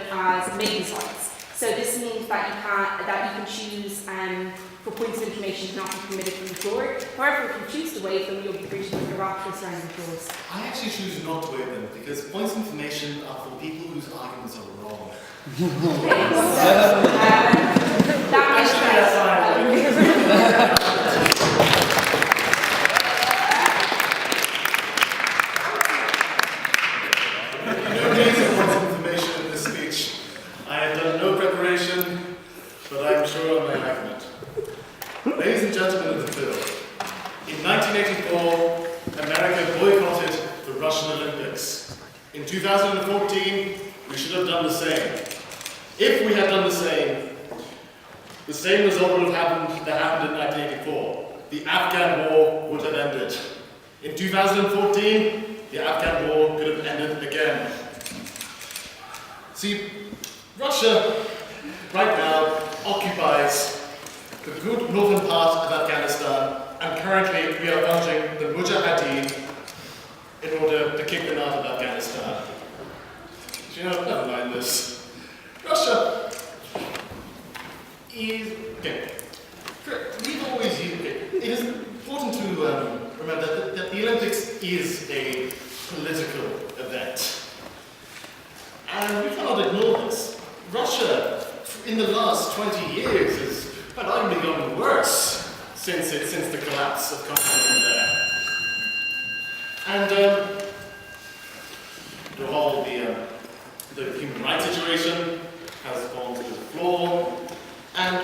known as maiden sites. So this means that you can choose for points of information to not be permitted from the floor. However, if you choose to waive them, you'll be breaching the rapture surrounding the floors. I actually choose not to waive them because points of information are for people whose arguments are wrong. Okay, so that makes sense. No need for points of information in this speech. I have done no preparation, but I'm sure of my argument. Ladies and gentlemen of the field, in 1984, America boycotted the Russian Olympics. In 2014, we should have done the same. If we had done the same result would have happened that happened in 1984. The Afghan War would have ended. In 2014, the Afghan War could have ended again. See, Russia right now occupies the good northern part of Afghanistan, and currently we are launching the Mujahideen in order to kick them out of Afghanistan. You know, never mind this. Russia is, okay, we've always used it. It is important to remember that the Olympics is a political event. And we cannot ignore this. Russia, in the last 20 years, has only gotten worse since the collapse of communism there. And all the human rights situation has gone to the floor. And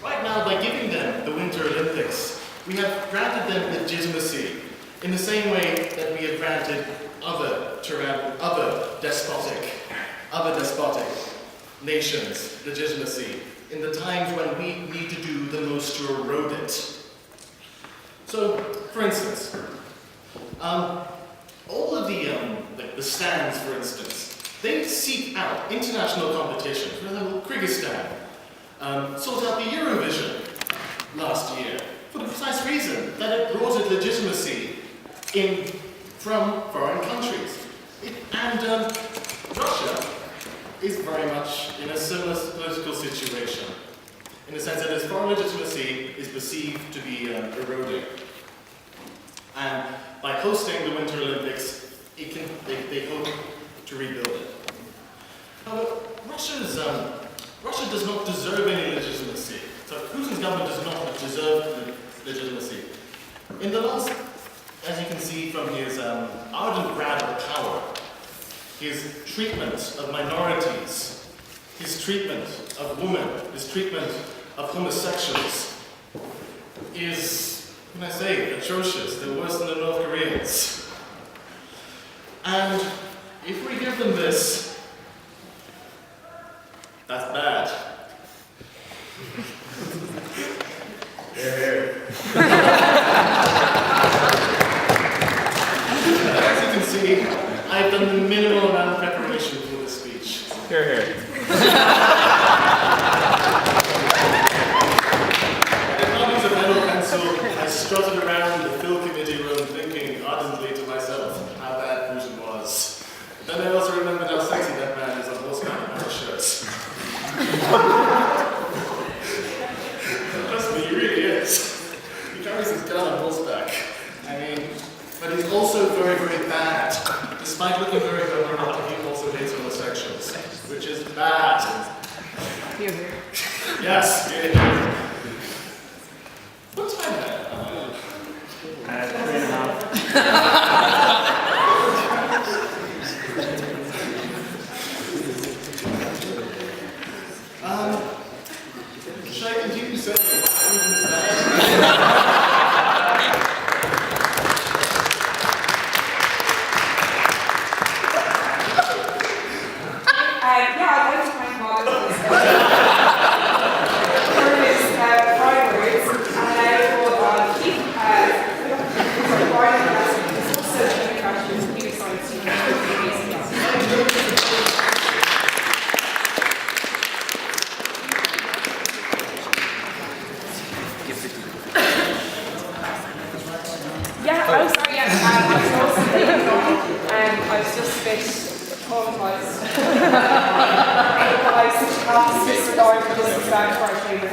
right now, by giving them the Winter Olympics, we have granted them legitimacy in the same way that we have granted other despotic nations legitimacy in the times when we need to do the most to erode it. So, for instance, all of the stands, for instance, they seek out international competition. For example, Kyrgyzstan sought out the Eurovision last year for the precise reason that it brought it legitimacy from foreign countries. Russia is very much in a similar political situation, in the sense that its foreign legitimacy is perceived to be eroding. And by hosting the Winter Olympics, they hope to rebuild it. However, Russia does not deserve any legitimacy. So Putin's government does not deserve legitimacy. In the last, as you can see from his ardent grab of power, his treatment of minorities, his treatment of women, his treatment of homosexuals is, what can I say, atrocious. They're worse than the North Koreans. And if we give them this, that's bad. As you can see, I've done the minimal amount of preparation for this speech. Here, here. With copies of pen or pencil, I strutted around the Phil committee room thinking ardently to myself how bad Putin was. Then I also remembered how sexy that man is on horseback and metal shirts. Trust me, he really is. He carries his gun on horseback. I mean, but he's also very, very bad. Despite looking very good, he also hates homosexuals, which is bad. Here, here. Yes, it is. What time is it? 3.5. Should I continue to say Yeah, I'd like to thank Molly for his kind words, and for keep providing us with such questions and new science students. Yeah, oh sorry, yeah, I was also thinking, I was just a bit traumatized. applies to class disregard for disrespect for our chamber.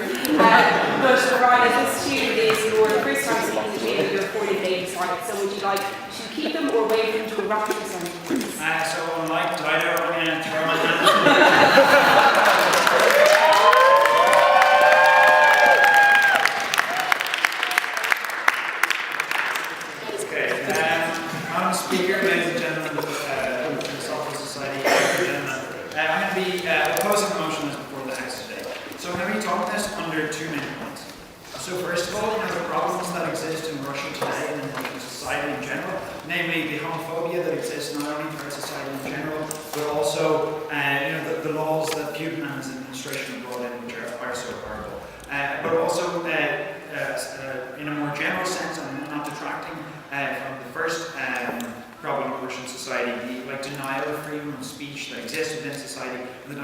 But provided this student is your first time speaking to chamber, you're afforded daily started. So would you like to keep them or waive them to a rapid percentage? So unlike Dido, I'm going to throw my hand. Madam Speaker, ladies and gentlemen of the Philosophical Society, I'm going to be opposing the motion that's before the House today. So I'm going to be talking this under two main points. So first of all, the problems that exist in Russia today and in Russian society in general, namely the homophobia that exists not only in our society in general, but also the laws that Putin and his administration have brought in, which are so horrible. But also, in a more general sense, I'm not detracting from the first problem in Russian society, the denial of freedom of speech that exists within society, and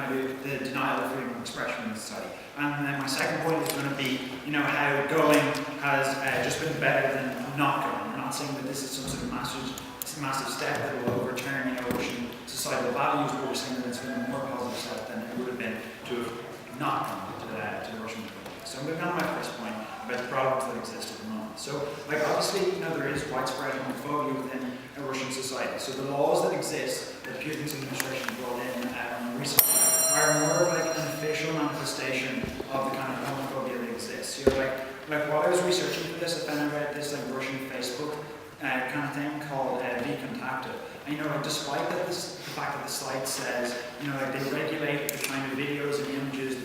the denial of freedom of expression in society. And then my second point is going to be, how going has just been better than not going. We're not saying that this is some sort of massive step that will overturn, Russian societal values, but we're saying that it's been a more positive step than it would have been to have not gone to the Russian Republic. So I'm going to come to my first point about the problems that exist at the moment. So, obviously, there is widespread homophobia within a Russian society. So the laws that exist that Putin's administration brought in recently are more of an official manifestation of the kind of homophobia that exists. While I was researching for this, I found out this Russian Facebook kind of thing called VKontakte. And despite that, the fact that the site says, they regulate the kind of videos and images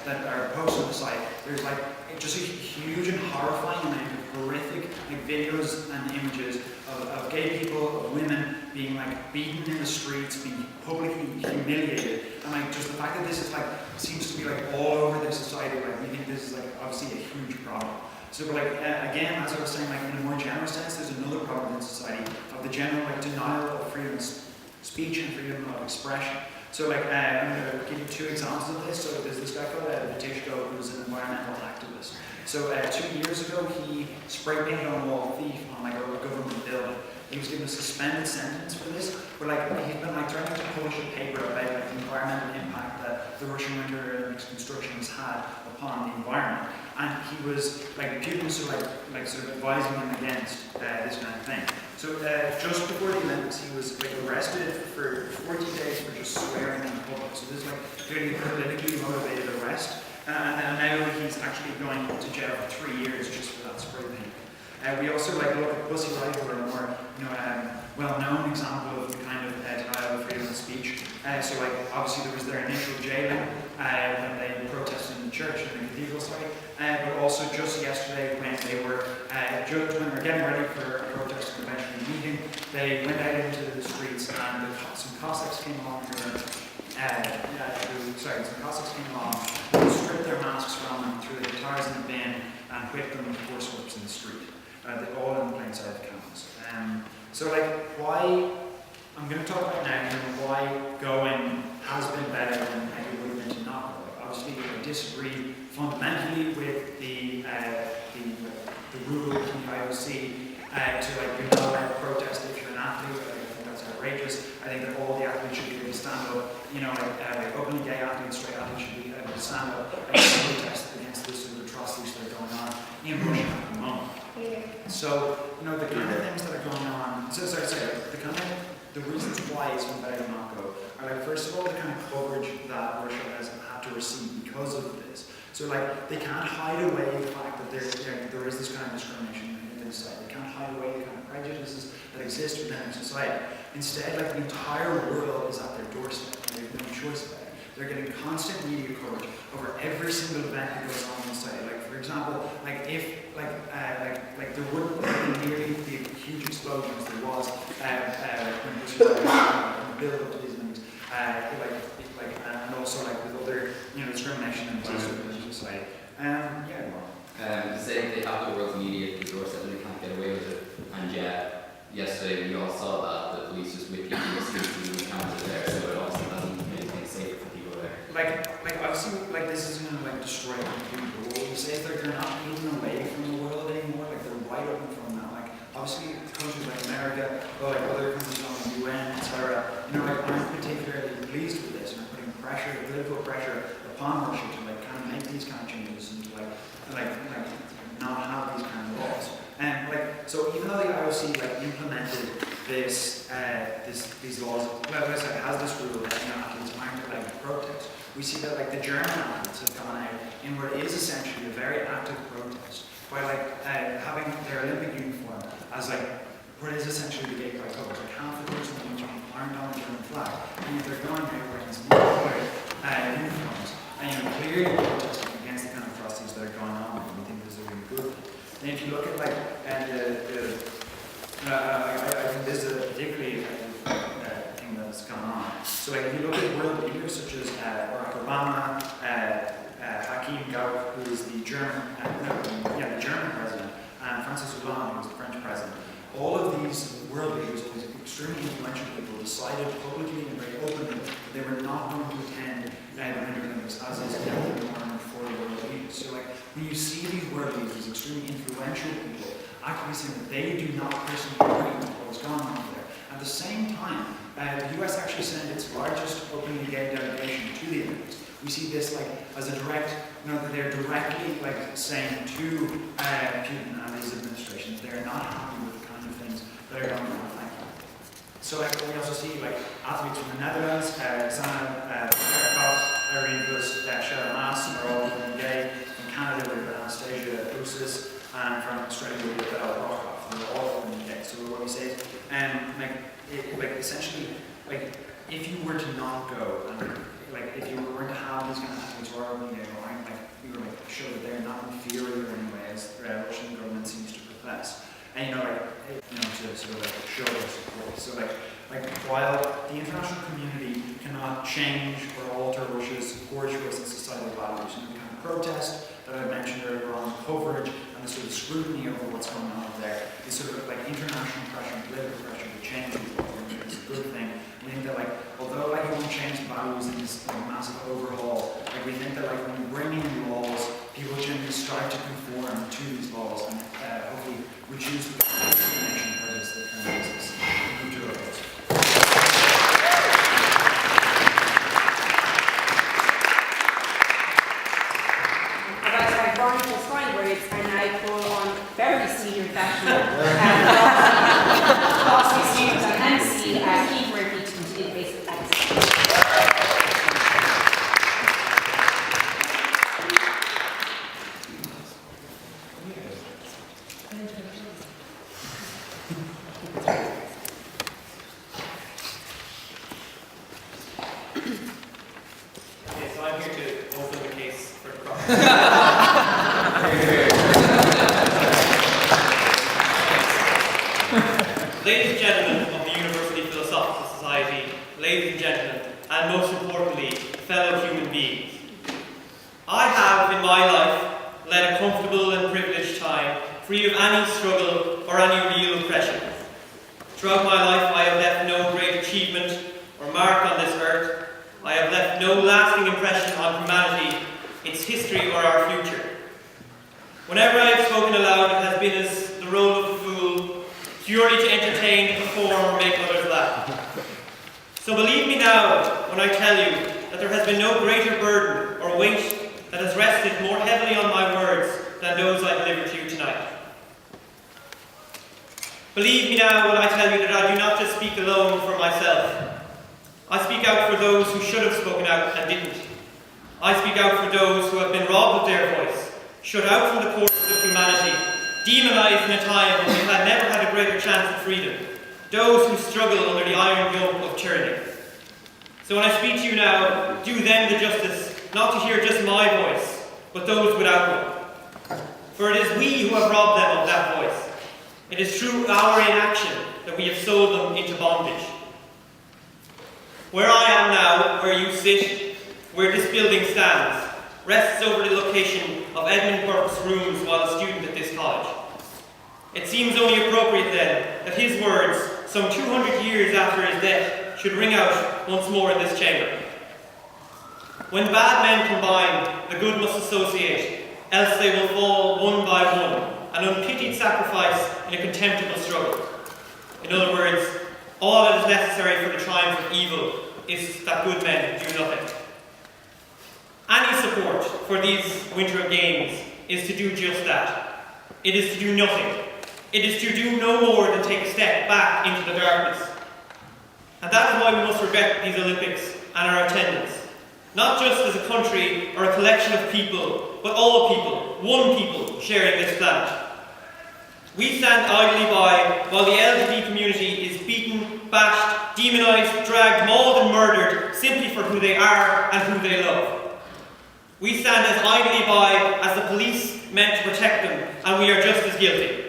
that are posted on the site, there's just a huge and horrifying amount of horrific videos and images of gay people, of women being beaten in the streets, being publicly humiliated, and just the fact that this is seems to be all over the society. We think this is obviously a huge problem. So, again, as I was saying, in a more general sense, there's another problem in society of the general denial of freedom of speech and freedom of expression. So, I'm going to give you two examples of this. So, there's this guy called Vitishko, who's an environmental activist. So, 2 years ago, he spray painted on a wall "thief" on a government building. He was given a suspended sentence for this, but he's been trying to publish a paper about the environmental impact that the Russian Winter Olympics construction has had upon the environment. And he was Putin sort of advising him against this kind of thing. So just before the Olympics, he was arrested for 40 days for just swearing in public. So this is clearly a politically motivated arrest. And now he's actually going to jail for 3 years just for that spray paint. We also look at Pussy Riot, who are a more well-known example of the kind of denial of freedom of speech. So obviously there was their initial jailing when they protested in the church in the cathedral site, but also just yesterday when they were getting ready for a protest and eventually meeting, they went out into the streets and some Cossacks came along who stripped their masks from them, threw their guitars in the bin, and whipped them with force whips in the street. They're all in plain sight of cameras. Why, I'm going to talk about now why going has been better than it would have been to not go. Obviously, I disagree fundamentally with the rule of the IOC to you're not allowed to protest if you're an athlete. I think that's outrageous. I think that all the athletes should be able to stand up. Openly gay athletes, straight athletes should be able to stand up and protest against this sort of atrocities that are going on in Russia at the moment. So, the kind of things that are going on, the reasons why it's been better to not go are first of all, the kind of coverage that Russia has had to receive because of this. So, they can't hide away the fact that there is this kind of discrimination within society. They can't hide away the kind of prejudices that exist within their society. Instead, the entire world is at their doorstep, and they have no choice about it. They're getting constant media coverage over every single event that goes on in society. For example, if there wouldn't have been nearly the huge explosions there was when Bush was build up to these things, and also with other discrimination and abuse within society. To say they have the world's media at the doorstep and they can't get away with it. And yesterday we all saw that the police just whipped people in the streets and the cameras are there, so it also doesn't make things safer for people there. Obviously, this isn't going to destroy the world. You say they're not moving away from the world anymore. They're wide open from that. Obviously, countries like America, or other countries on the UN, etc. Aren't particularly pleased with this and are putting pressure, political pressure upon Russia to like kind of make these kind of changes and to like not have these kind of laws. And so even though the IOC implemented these laws, has this rule that athletes aren't allowed to protest, we see that the German athletes have gone out in what is essentially a very active protest by having their Olympic uniform as what is essentially the gateway colours. Half of those aren't on the German flag, and they're going out wearing these multicolored uniforms and clearly protesting against the kind of atrocities that are going on. And we think this is a really good thing. And if you look at I think this is a particularly effective thing that's gone on. So if you look at world leaders such as Barack Obama, Hakim Gauck, who is the German president, and Francis Hollande, who was the French president, all of these world leaders, these extremely influential people, decided publicly and very openly that they were not going to attend the Winter Olympics as is the norm for the world leaders. So when you see these world leaders, these extremely influential people, actively saying that they do not personally agree with what was going on there. At the same time, the US actually sent its largest openly gay delegation to the Olympics. We see this as a direct, that they're directly saying to Putin and his administration that they're not happy with the kind of things that are going on. So we also see athletes from the Netherlands, Xana Perkov, Irene Vus, Shara Maas are all openly gay. From Canada we have Anastasia Usis, and from Australia we have Belle Rokoff, who are all openly gay. So what we say is, essentially, if you were to not go, and if you were to have these kind of athletes who are openly gay, or you were to show that they're not inferior in any way, as the Russian government seems to profess, and to sort of show their support. So while the international community cannot change or alter Russia's core choice and societal values, the kind of protest that I mentioned earlier on, coverage and the sort of scrutiny over what's going on there, is sort of international pressure and political pressure to change these laws. It's a good thing. We think that although you won't change the values in this massive overhaul, we think that when you bring in laws, people generally start to conform to these laws and hopefully reduce the discrimination and prejudice that currently exists. Move to our votes. And I call on very senior professional philosophy student and MC Keith Murphy to continue the basic thanks. Okay, so I'm here to open the case for the cross. Ladies and gentlemen of the University Philosophical Society, ladies and gentlemen, and most importantly, fellow human beings. I have, in my life, led a comfortable and privileged time, free of any struggle or any real oppression. Throughout my life, I have left no great achievement or mark on this earth. I have left no lasting impression on humanity, its history, or our future. Whenever I have spoken aloud, it has been as the role of a fool, purely to entertain, perform, or make others laugh. So believe me now when I tell you that there has been no greater burden or weight that has rested more heavily on my words than those I deliver to you tonight. Believe me now when I tell you that I do not just speak alone for myself. I speak out for those who should have spoken out and didn't. I speak out for those who have been robbed of their voice, shut out from the courts of humanity, demonized in a time when we had never had a greater chance of freedom, those who struggle under the iron yoke of tyranny. So when I speak to you now, do them the justice not to hear just my voice, but those without one. For it is we who have robbed them of that voice. It is through our inaction that we have sold them into bondage. Where I am now, where you sit, where this building stands, rests over the location of Edmund Burke's rooms while a student at this college. It seems only appropriate then that his words, some 200 years after his death, should ring out once more in this chamber. When bad men combine, the good must associate, else they will fall one by one, an unpitied sacrifice in a contemptible struggle. In other words, all that is necessary for the triumph of evil is that good men do nothing. Any support for these Winter Games is to do just that. It is to do nothing. It is to do no more than take a step back into the darkness. And that is why we must regret these Olympics and our attendance. Not just as a country or a collection of people, but all people, one people sharing this planet. We stand idly by while the LGBT community is beaten, bashed, demonised, dragged, mauled and murdered simply for who they are and who they love. We stand as idly by as the police meant to protect them, and we are just as guilty.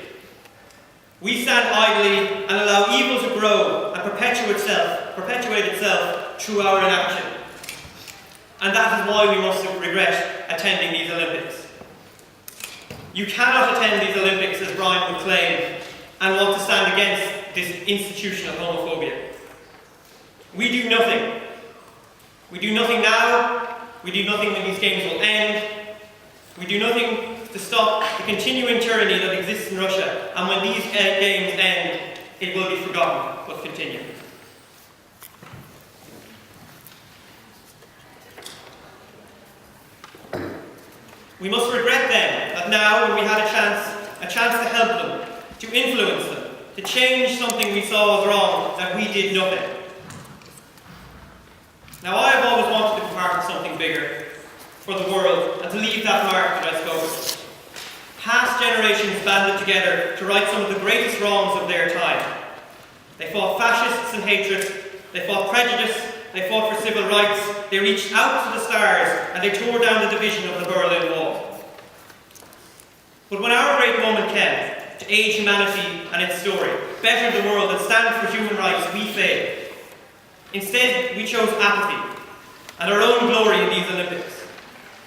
We stand idly and allow evil to grow and perpetuate itself through our inaction. And that is why we must regret attending these Olympics. You cannot attend these Olympics, as Brian would claim, and want to stand against this institution of homophobia. We do nothing. We do nothing now. We do nothing when these games will end. We do nothing to stop the continuing tyranny that exists in Russia, and when these games end, it will be forgotten, but continue. We must regret then that now, when we had a chance to help them, to influence them, to change something we saw as wrong, that we did nothing. Now, I have always wanted to be part of something bigger for the world and to leave that mark that I spoke of. Past generations banded together to right some of the greatest wrongs of their time. They fought fascists and hatred, they fought prejudice, they fought for civil rights, they reached out to the stars, and they tore down the division of the Berlin Wall. But when our great moment came, to aid humanity and its story, better the world and stand for human rights, we failed. Instead, we chose apathy and our own glory in these Olympics.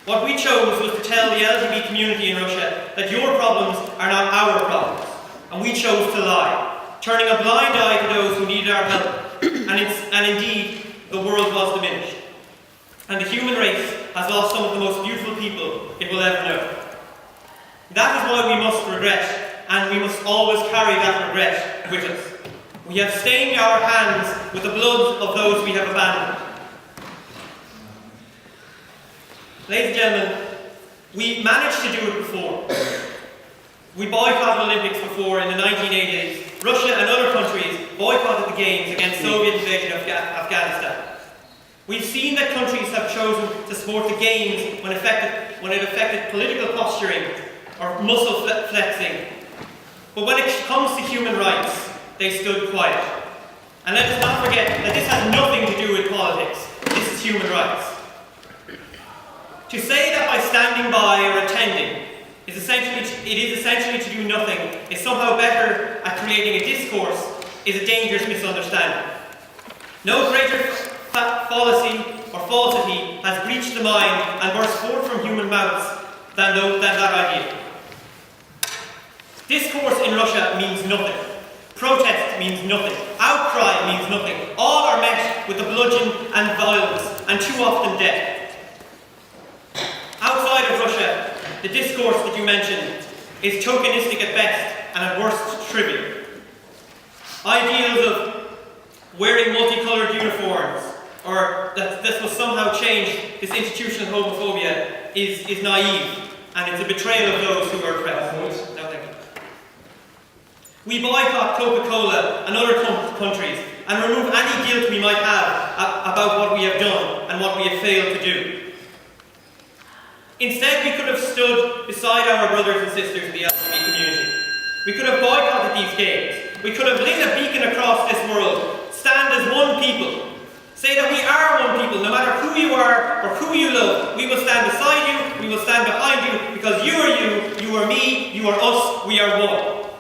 What we chose was to tell the LGBT community in Russia that your problems are not our problems, and we chose to lie, turning a blind eye to those who needed our help, and indeed, the world was diminished. And the human race has lost some of the most beautiful people it will ever know. That is why we must regret, and we must always carry that regret with us. We have stained our hands with the blood of those we have abandoned. Ladies and gentlemen, we managed to do it before. We boycotted Olympics before in the 1980s. Russia and other countries boycotted the Games against Soviet invasion of Afghanistan. We've seen that countries have chosen to support the Games when it affected political posturing or muscle flexing. But when it comes to human rights, they stood quiet. And let us not forget that this has nothing to do with politics. This is human rights. To say that by standing by or attending it is essentially to do nothing, is somehow better at creating a discourse, is a dangerous misunderstanding. No greater fallacy or falsity has breached the mind and burst forth from human mouths than that idea. Discourse in Russia means nothing. Protest means nothing. Outcry means nothing. All are met with the bludgeon and violence, and too often death. Outside of Russia, the discourse that you mentioned is tokenistic at best and at worst trivial. Ideals of wearing multicoloured uniforms or that this will somehow change this institution of homophobia is naive, and it's a betrayal of those who are oppressed. No, thank you. We boycott Coca-Cola and other countries and remove any guilt we might have about what we have done and what we have failed to do. Instead, we could have stood beside our brothers and sisters in the LGBT community. We could have boycotted these games. We could have lit a beacon across this world. Stand as one people. Say that we are one people, no matter who you are or who you love. We will stand beside you, we will stand behind you, because you are me, you are us, we are one.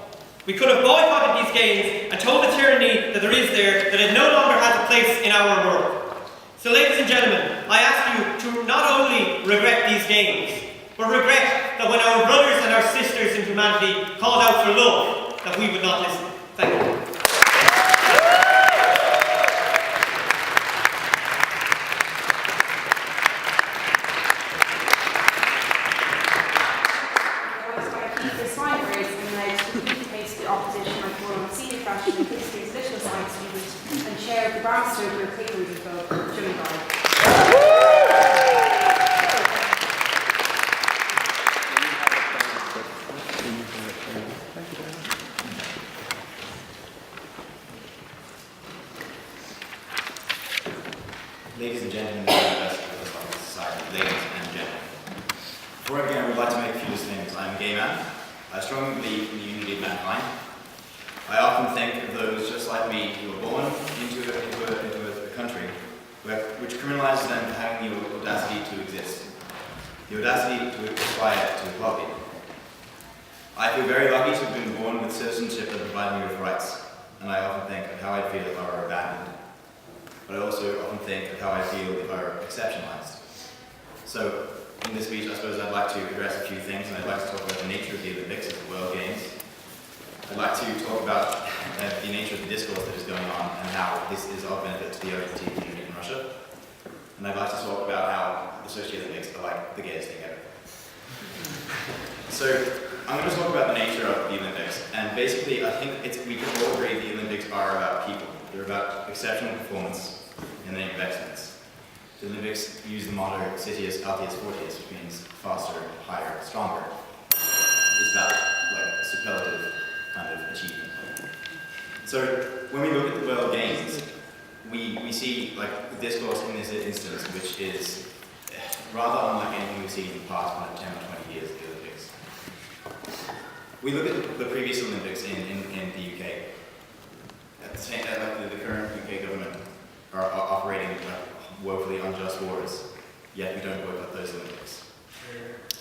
We could have boycotted these games and told the tyranny that there is there that it no longer has a place in our world. So ladies and gentlemen, I ask you to not only regret these games, but regret that when our brothers and our sisters in humanity called out for love, that we would not listen. Thank you. Fashion and History Traditional Science student and chair of the Barnstoker Paper Reading Club, Julie Byrne. Ladies and gentlemen of the University of Philosophical Society, ladies and gentlemen. Before I begin, I would like to make a few disclaimers. I am a gay man. I strongly believe in the unity of mankind. I often think of those just like me who are born into a country which criminalizes them for having the audacity to exist, the audacity to aspire to equality. I feel very lucky to have been born with citizenship that provides me with rights, and I often think of how I feel if I were abandoned. But I also often think of how I feel if I were exceptionalized. So, in this speech, I suppose I'd like to address a few things, and I'd like to talk about the nature of the Olympics as the World Games. I'd like to talk about the nature of the discourse that is going on and how this is of benefit to the LGBT community in Russia. And I'd like to talk about how the Sochi Olympics are like the gayest thing ever. So, I'm going to talk about the nature of the Olympics, and basically I think we can all agree the Olympics are about people. They're about exceptional performance in the name of excellence. The Olympics use the motto Citius, Altius, Fortius, which means faster, higher, stronger. It's about like a superlative kind of achievement. So when we look at the World Games, we see like the discourse in this instance, which is rather unlike anything we've seen in the past 10 or 20 years of the Olympics. We look at the previous Olympics in the UK. At the same time, the current UK government are operating woefully unjust wars, yet we don't boycott those Olympics.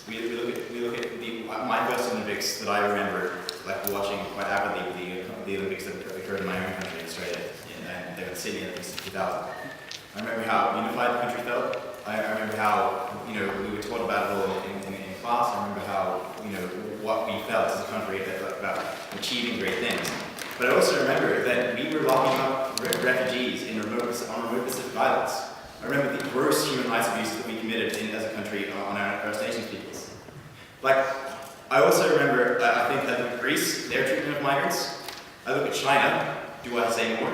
We look at my first Olympics that I remember, like watching quite avidly the Olympics that occurred in my own country, Australia, and they were the Sydney Olympics in 2000. I remember how unified the country felt. I remember how we were taught about it all in class. I remember how what we felt as a country about achieving great things. But I also remember that we were locking up refugees on remote Pacific Islands. I remember the gross human rights abuses that we committed as a country on our First Nations peoples. Like, I also remember, I think I look at Greece, their treatment of migrants. I look at China, do I say more?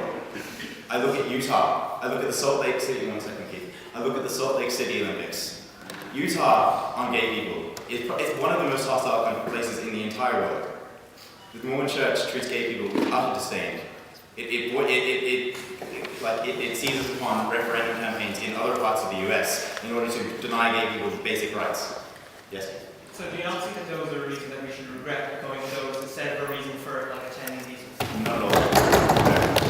I look at Utah. I look at the Salt Lake City, one second, Keith. I look at the Salt Lake City Olympics. Utah, on gay people, it's one of the most hostile places in the entire world. The Mormon Church treats gay people with utter disdain. It seizes upon referendum campaigns in other parts of the US in order to deny gay people basic rights. Yes? So do you not think that those are a reason that we should regret going to those instead of a reason for attending these? Not at all. No,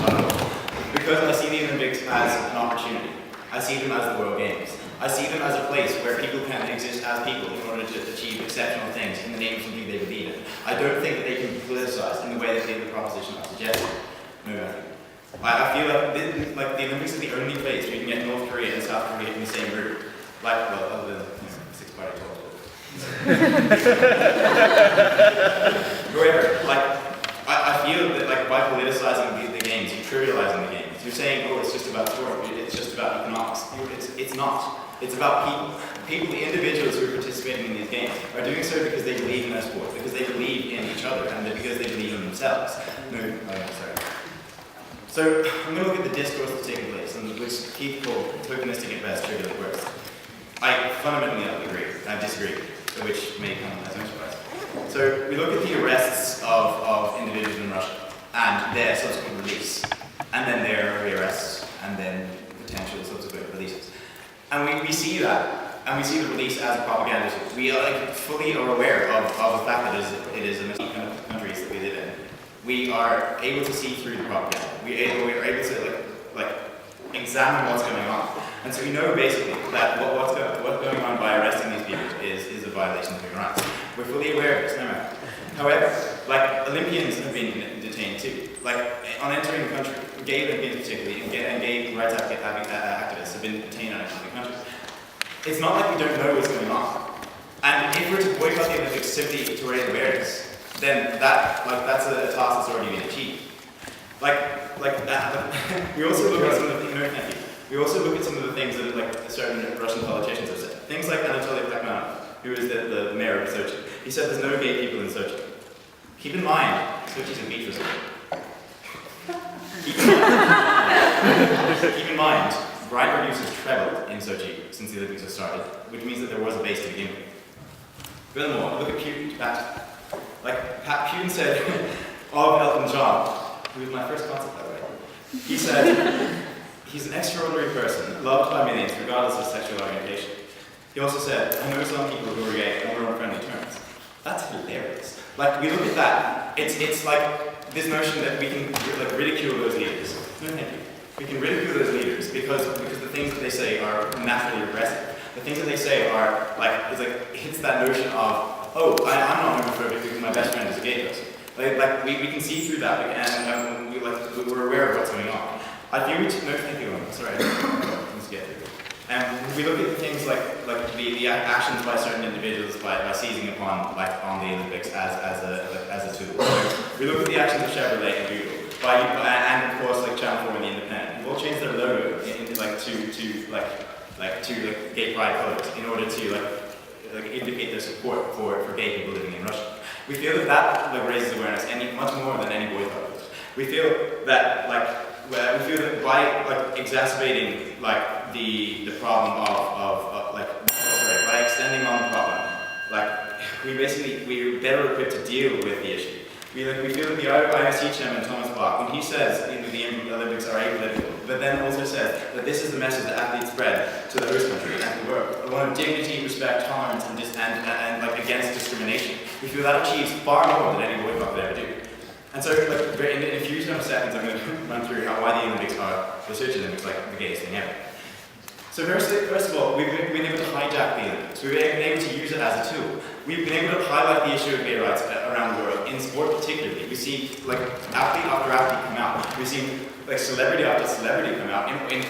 not at all. Because I see the Olympics as an opportunity. I see them as the World Games. I see them as a place where people can exist as people in order to achieve exceptional things in the name of something they believe in. I don't think that they can be politicized in the way that the proposition are suggesting. No, Matthew. I feel like the Olympics is the only place where you can get North Korea and South Korea in the same room. Other than six-party talk. However, I feel that by politicizing the games, you're trivializing the games. You're saying, oh, it's just about sport, it's just about economics. It's not. It's about people. People, the individuals who are participating in these games, are doing so because they believe in their sport, because they believe in each other, and because they believe in themselves. Sorry. So, I'm going to look at the discourse that's taking place, and which Keith called tokenistic at best, trivial at worst. I fundamentally disagree, which may come as no surprise. So, we look at the arrests of individuals in Russia, and their subsequent release, and then their rearrests, and then potential subsequent releases. And we see that, and we see the release as a propaganda tool. We are fully aware of the fact that it is a mistake kind of countries that we live in. We are able to see through the propaganda. We are able to examine what's going on. And so we know basically that what's going on by arresting these people is a violation of human rights. We're fully aware of this, no matter. However, Olympians have been detained too. On entering the country, gay Olympians particularly, and gay rights activists have been detained on entering the country. It's not like we don't know what's going on. And if we're to boycott the Olympics simply to raise awareness, then that's a task that's already been achieved. We also look at some of the We also look at some of the things that certain Russian politicians have said. Things like Anatoly Bakhmanov, who is the mayor of Sochi. He said there's no gay people in Sochi. Keep in mind, Sochi's a beach resort. Keep in mind, bride abuse has trebled in Sochi since the Olympics have started, which means that there was a base to begin with. Furthermore, look at Putin. Putin said of Elton John, who was my first concert, by the way. He said, he's an extraordinary person, loved by millions, regardless of sexual orientation. He also said, I know some people who are gay and we're on friendly terms. That's hilarious. Like, we look at that, it's like this notion that we can like ridicule those leaders. No, thank you. We can ridicule those leaders because the things that they say are naturally regressive. The things that they say are like, hits that notion of, oh, I'm not homophobic because my best friend is a gay person. Like we can see through that, and we're aware of what's going on. I feel no, thank you, sorry, let's get through. We look at things like the actions by certain individuals by seizing upon on the Olympics as a tool. We look at the actions of Chevrolet and Google, and of course like Channel 4 and the Independent. They've all changed their logo to gay pride colors in order to indicate their support for gay people living in Russia. We feel that raises awareness much more than any boycott. We feel that by exacerbating the problem by extending on the problem, we're better equipped to deal with the issue. We feel that the IOC chairman Thomas Bach, when he says the Olympics are apolitical, but then also says that this is the message that athletes spread to the host country and the world, one of dignity, respect, tolerance, and against discrimination. We feel that achieves far more than any boycott could ever do. And so, in a few seconds, I'm going to run through why the Olympics are the Sochi Olympics the gayest thing ever. So first of all, we've been able to hijack the Olympics. We've been able to use it as a tool. We've been able to highlight the issue of gay rights around the world, in sport particularly. We see athlete after athlete come out. We've seen celebrity after celebrity come out in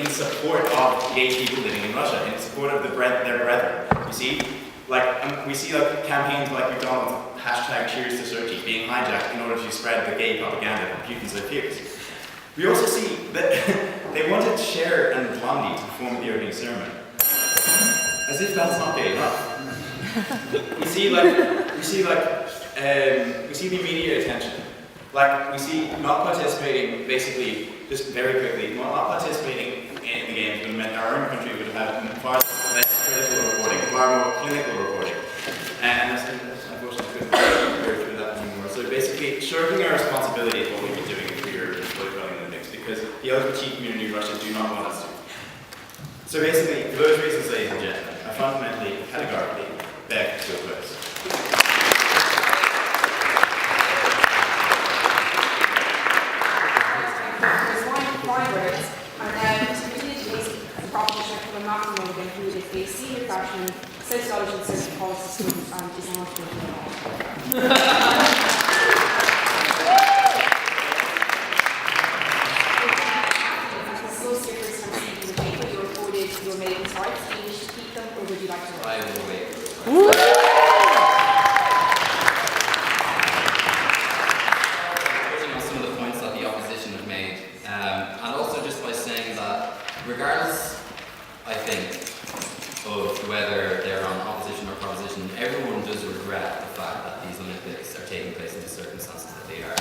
support of gay people living in Russia, in support of their brethren. You see, we see campaigns like McDonald's #Cheers to Sochi being hijacked in order to spread the gay propaganda from Putin's peers. We also see that they wanted Cher and Blondie to perform the opening ceremony. As if that's not gay enough. We see the immediate attention. We see not participating, basically, just very quickly, not participating in the games would have meant our own country would have had far less critical reporting, far more clinical reporting. And that's unfortunately couldn't go through that anymore. So basically, shirking our responsibility is what we've been doing if we were boycotting the Olympics, because the LGBT community in Russia do not want us to. So basically, for those reasons, ladies and gentlemen, I fundamentally, categorically, beg to oppose. There's five words, and then to continue to basic proposition for the maximum of include if a senior freshman sociology and social policy student is an entrepreneur. Your maidens' rights, do you wish to keep them or would you like to? I will wait. Putting on some of the points that the opposition have made, and also just by saying that regardless, I think, of whether they're on opposition or proposition, everyone does regret the fact that these Olympics are taking place in the circumstances that they are,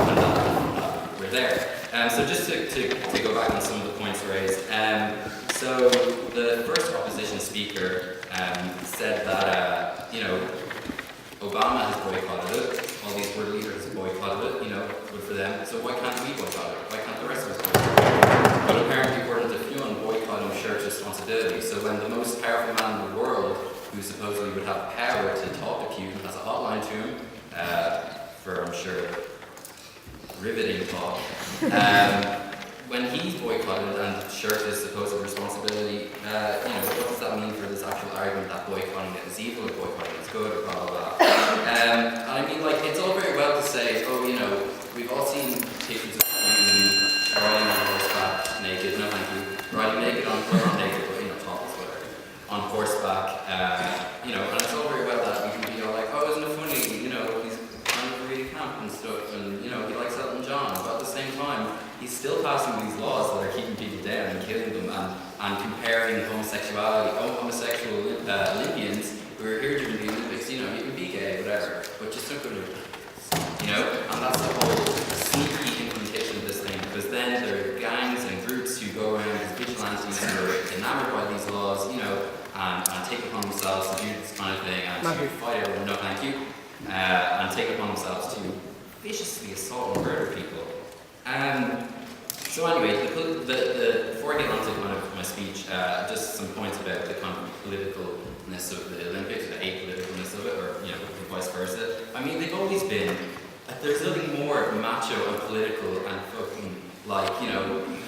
and that we're there. So just to go back on some of the points raised, so the first opposition speaker said that Obama has boycotted it, all these world leaders have boycotted it, good for them, so why can't we boycott it? Why can't the rest of us boycott it? But apparently according to Fionn, boycotting shirts responsibility, so when the most powerful man in the world, who supposedly would have power to talk to Putin, has a hotline to him, for I'm sure riveting talk. When he's boycotted and shirt is supposed responsibility, what does that mean for this actual argument that boycotting it is evil or boycotting it is good or blah blah blah? It's all very well to say, we've all seen pictures of Putin riding on horseback naked, no thank you, riding naked on, well not naked, but topless, whatever, on horseback, and it's all very well that we can be all like, oh, isn't it funny, he's kind of really camp and stuff, and he likes Elton John, but at the same time, he's still passing these laws that are keeping people down and killing them and comparing homosexual Olympians who are here during the Olympics, you can be gay, whatever, but just don't go to and that's the whole sneaky implementation of this thing, because then there are gangs and groups who go around as vigilantes who are enamored by these laws, and take upon themselves to do this kind of thing and to fight everyone, no thank you, and take upon themselves to viciously assault and murder people. So anyway, before I get on to kind of my speech, just some points about the kind of politicalness of the Olympics, the apoliticalness of it, or vice versa. I mean, they've always been. There's nothing more macho and political and fucking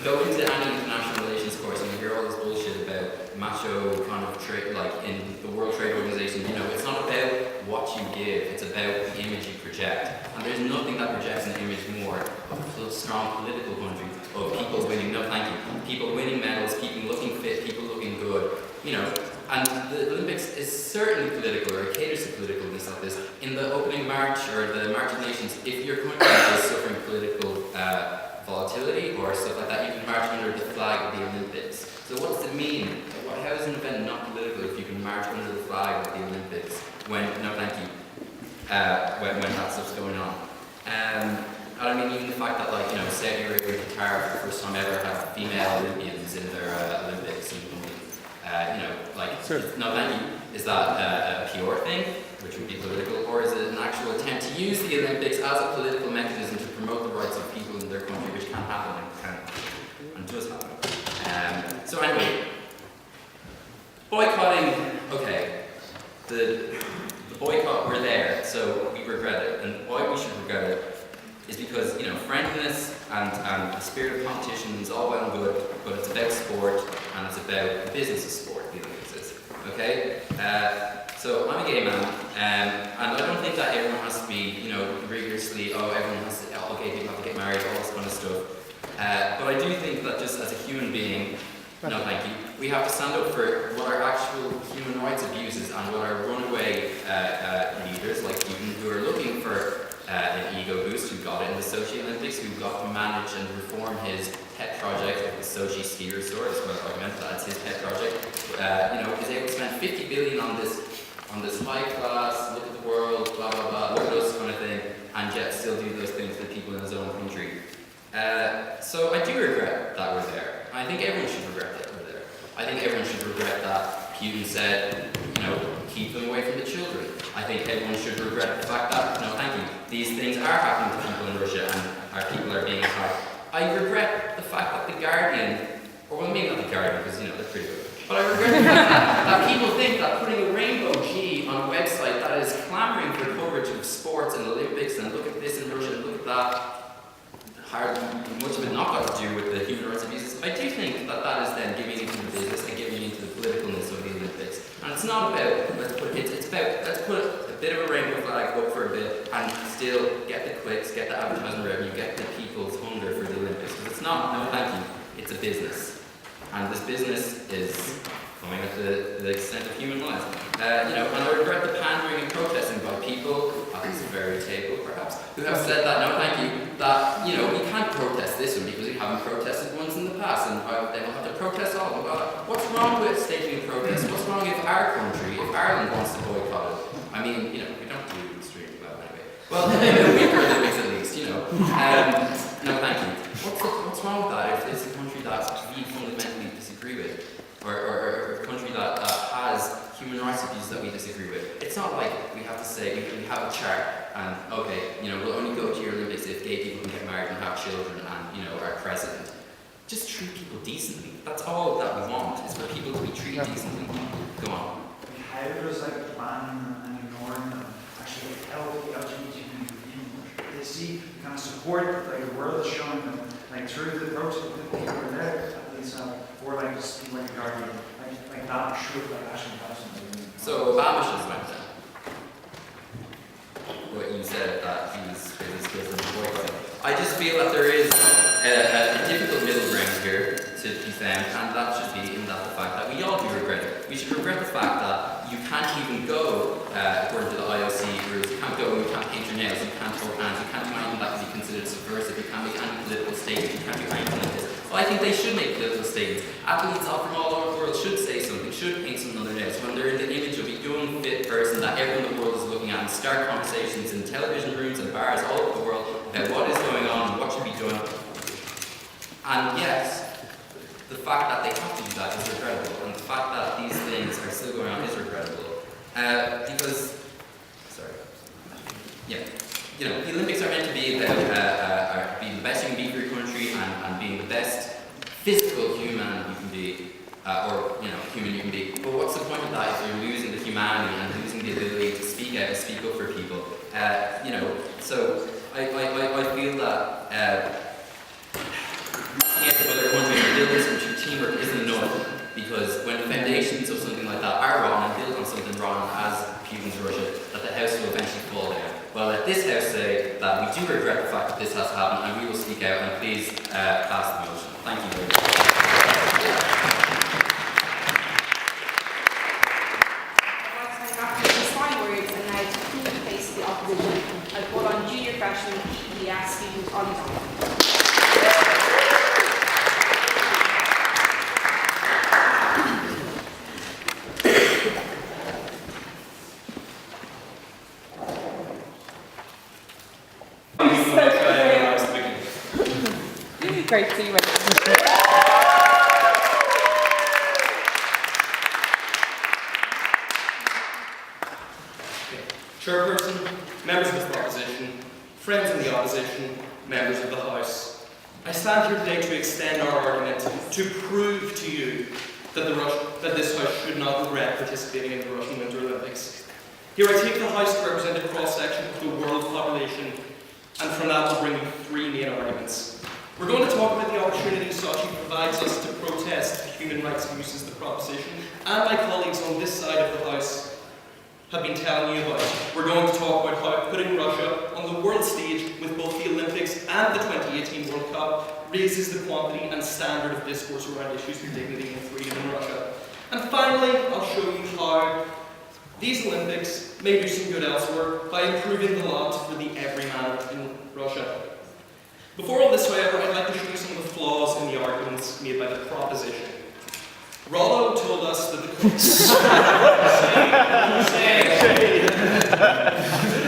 go into any international relations course and you hear all this bullshit about macho kind of trade, like in the World Trade Organization. It's not about what you give; it's about the image you project. And there's nothing that projects an image more of a strong political country, of people winning, no thank you, people winning medals, people looking fit, people looking good, and the Olympics is certainly political, or it caters to politicalness like this. In the opening march, or the March of Nations, if your country is suffering political volatility or stuff like that, you can march under the flag of the Olympics. So what does it mean? How is an event not political if you can march under the flag of the Olympics when, no thank you, when that stuff's going on? I mean, even the fact that, Saudi Arabia and Qatar for the first time ever have female Olympians in their Olympics, no thank you. Is that a PR thing, which would be political, or is it an actual attempt to use the Olympics as a political mechanism to promote the rights of people in their country, which can happen and does happen? So anyway, boycotting, okay, the boycott, we're there, so we regret it, and why we should regret it is because, friendliness and the spirit of competition is all well and good, but it's about sport, and it's about the business of sport, the Olympics is, okay? So I'm a gay man, and I don't think that everyone has to be, rigorously, everyone has to, gay people have to get married, all this kind of stuff. But I do think that just as a human being, no thank you, we have to stand up for what are actual human rights abuses and what are runaway leaders like Putin, who are looking for an ego boost, who got it in the Sochi Olympics, who got to manage and reform his pet project of the Sochi ski resort, as well as argument that's his pet project. Is able to spend $50 billion on this high class, look at the world, blah blah blah, look at us kind of thing, and yet still do those things to people in his own country. So I do regret that we're there. I think everyone should regret that we're there. I think everyone should regret that Putin said, keep them away from the children. I think everyone should regret the fact that, no thank you, these things are happening to people in Russia and our people are being attacked. I regret the fact that The Guardian, or well maybe not The Guardian because they're pretty good, but I regret the fact that people think that putting a rainbow G on a website that is clamouring for coverage of sports and Olympics and look at this in Russia and look at that, much of it not got to do with the human rights abuses. I do think that is then giving into the business and giving into the politicalness of the Olympics. And it's not about, let's put a bit of a rainbow flag up for a bit and still get the clicks, get the advertising revenue, get the people's hunger for the Olympics. Because it's not, no thank you, it's a business. And this business is coming at the extent of human lives. And I regret the pandering and protesting by people at this very table, perhaps, who have said that, no thank you, that, we can't protest this one because we haven't protested ones in the past, and they will have to protest all of them. What's wrong with staging a protest? What's wrong if our country, if Ireland wants to boycott it? I mean, we don't do extremely well anyway. Well, weaker Olympics at least, no thank you. What's wrong with that if it's a country that we fundamentally disagree with? Or a country that has human rights abuses that we disagree with. It's not like we have to say, we have a chart and, okay, we'll only go to your Olympics if gay people can get married and have children and, are president. Just treat people decently. That's all that we want, is for people to be treated decently. Go on. How does banning and ignoring them actually help the LGBT community? They see kind of support, the world is showing them, through the protest, the people are there, at least, or just speak like a guardian, like that should actually have something. So Obama should have went then. What you said that he was good for boycotting. I just feel that there is a difficult middle ground here to be found, and that should be in that the fact that we all do regret it. We should regret the fact that you can't even go according to the IOC rules. You can't go, you can't paint your nails, you can't hold hands, you can't do anything that can be considered subversive, you can't make any political statements, you can't do anything like this. Well, I think they should make political statements. Athletes all from all over the world should say something, should paint something on their nails when they're in the image of a young, fit person that everyone in the world is looking at and start conversations in television rooms and bars all over the world about what is going on and what should be done. And yes, the fact that they have to do that is regrettable, and the fact that these things are still going on is regrettable. Because, the Olympics are meant to be about being the best you can be for your country and being the best physical human you can be, or human you can be. But what's the point of that if you're losing the humanity and losing the ability to speak out and speak up for people? So I feel that whether countries build this through teamwork isn't enough, because when the foundations of something like that are wrong and built on something wrong, as Putin's Russia, that the house will eventually fall down. Well, let this house say that we do regret the fact that this has happened, and we will speak out, and please pass the motion. Thank you very much. I'd like to thank after these fine words and now to keep the face of the opposition. I call on junior freshman PES student Ollie Donovan. Great to see you. Chairperson, members of the opposition, friends in the opposition, members of the House. I stand here today to extend our argument to prove to you that this House should not regret participating in the Russian Winter Olympics. Here I take the House to represent a cross-section of the world population, and from that we'll bring you three main arguments. We're going to talk about the opportunity Sochi provides us to protest human rights abuses the proposition, and my colleagues on this side of the House have been telling you about. We're going to talk about how putting Russia on the world stage with both the Olympics and the 2018 World Cup raises the quantity and standard of discourse around issues of dignity and freedom in Russia. And finally, I'll show you how these Olympics may do some good elsewhere by improving the lot for the everyman in Russia. Before all this, however, I'd like to show you some of the flaws in the arguments made by the proposition. Rollo told us that the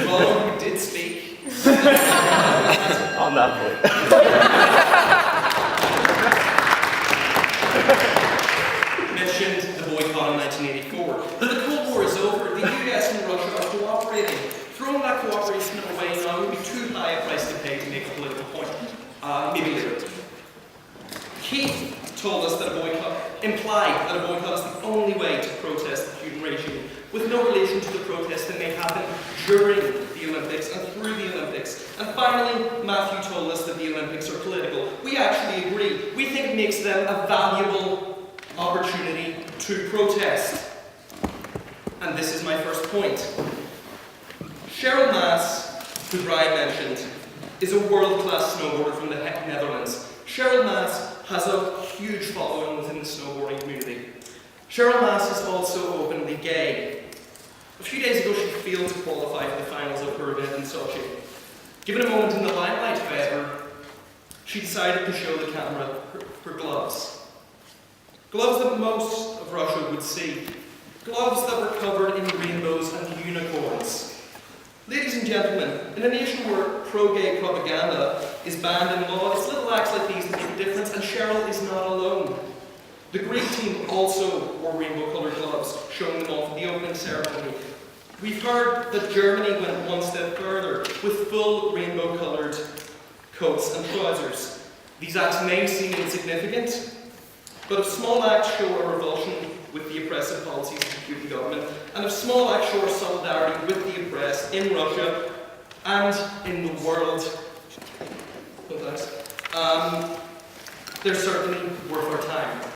Rollo, who did speak on that point. mentioned the boycott in 1984. That the Cold War is over, the US and Russia are cooperating. Throwing that cooperation away now would be too high a price to pay to make a political point. Maybe later. Keith told us that implied that a boycott is the only way to protest the Putin regime, with no relation to the protests that may happen during the Olympics and through the Olympics. And finally, Matthew told us that the Olympics are political. We actually agree. We think it makes them a valuable opportunity to protest. And this is my first point. Cheryl Maas, who Brian mentioned, is a world-class snowboarder from the Netherlands. Cheryl Maas has a huge following within the snowboarding community. Cheryl Maas is also openly gay. A few days ago, she failed to qualify for the finals of her event in Sochi. Given a moment in the limelight, however, she decided to show the camera her gloves. Gloves that most of Russia would see. Gloves that were covered in rainbows and unicorns. Ladies and gentlemen, in a nation where pro-gay propaganda is banned in law, it's little acts like these that make a difference, and Cheryl is not alone. The Greek team also wore rainbow-coloured gloves, showing them off at the opening ceremony. We've heard that Germany went one step further, with full rainbow-coloured coats and trousers. These acts may seem insignificant, but if small acts show a revulsion with the oppressive policies of the Putin government, and if small acts show solidarity with the oppressed in Russia and in the world, they're certainly worth our time.